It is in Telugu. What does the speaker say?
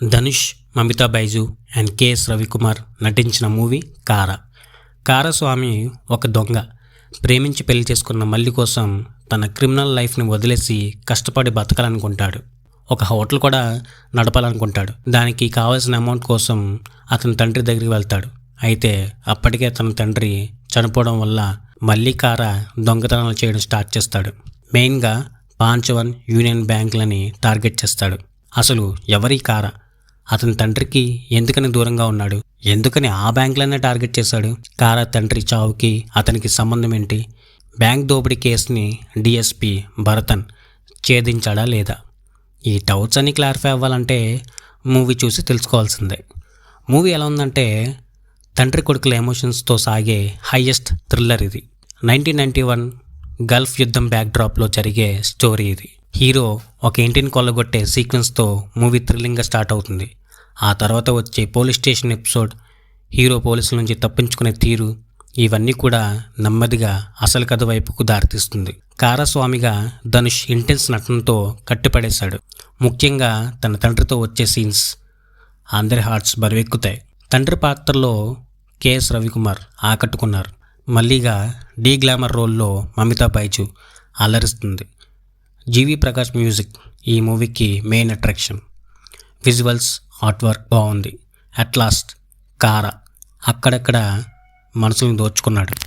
ధనుష్, మమితా బైజు అండ్ కెఎస్ రవికుమార్ నటించిన మూవీ కారా. కారాస్వామి ఒక దొంగ ప్రేమించి పెళ్లి చేసుకున్న మల్లి కోసం తన క్రిమినల్ లైఫ్ని వదిలేసి కష్టపడి బతకాలనుకుంటాడు. ఒక హోటల్ కూడా నడపాలనుకుంటాడు. దానికి కావాల్సిన అమౌంట్ కోసం అతని తండ్రి దగ్గరికి వెళ్తాడు. అయితే అప్పటికే తన తండ్రి చనిపోవడం వల్ల మళ్ళీ కారా దొంగతనాలు చేయడం స్టార్ట్ చేస్తాడు. మెయిన్గా పాంచవన్, యూనియన్ బ్యాంకులని టార్గెట్ చేస్తాడు. అసలు ఎవరి కారా? అతని తండ్రికి ఎందుకని దూరంగా ఉన్నాడు? ఎందుకని ఆ బ్యాంకులనే టార్గెట్ చేశాడు? కారా తండ్రి చావుకి అతనికి సంబంధం ఏంటి? బ్యాంక్ దోపిడీ కేసుని డిఎస్పి భరతన్ ఛేదించాడా లేదా? ఈ డౌట్స్ అన్ని క్లారిఫై అవ్వాలంటే మూవీ చూసి తెలుసుకోవాల్సిందే. మూవీ ఎలా ఉందంటే తండ్రి కొడుకుల ఎమోషన్స్తో సాగే హైయెస్ట్ థ్రిల్లర్ ఇది. 1991 గల్ఫ్ యుద్ధం బ్యాక్డ్రాప్లో జరిగే స్టోరీ ఇది. హీరో ఒక ఇంటిని కొల్లగొట్టే సీక్వెన్స్తో మూవీ థ్రిల్లింగ్గా స్టార్ట్ అవుతుంది. ఆ తర్వాత వచ్చే పోలీస్ స్టేషన్ ఎపిసోడ్, హీరో పోలీసుల నుంచి తప్పించుకునే తీరు, ఇవన్నీ కూడా నెమ్మదిగా అసలు కథ వైపుకు దారితీస్తుంది. కారాస్వామిగా ధనుష్ ఇంటెన్స్ నటనతో కట్టిపడేశాడు. ముఖ్యంగా తన తండ్రితో వచ్చే సీన్స్ అందరి హార్ట్స్ బరువెక్కుతాయి. తండ్రి పాత్రలో కెఎస్ రవికుమార్ ఆకట్టుకున్నారు. మళ్ళీగా డీ గ్లామర్ రోల్లో మమితా బైజు అలరిస్తుంది. జీవి ప్రకాష్ మ్యూజిక్ ఈ మూవీకి main attraction. Visuals, art work బాగుంది. అట్ లాస్ట్ కారా అక్కడక్కడ మనసుని దోచుకున్నాడు.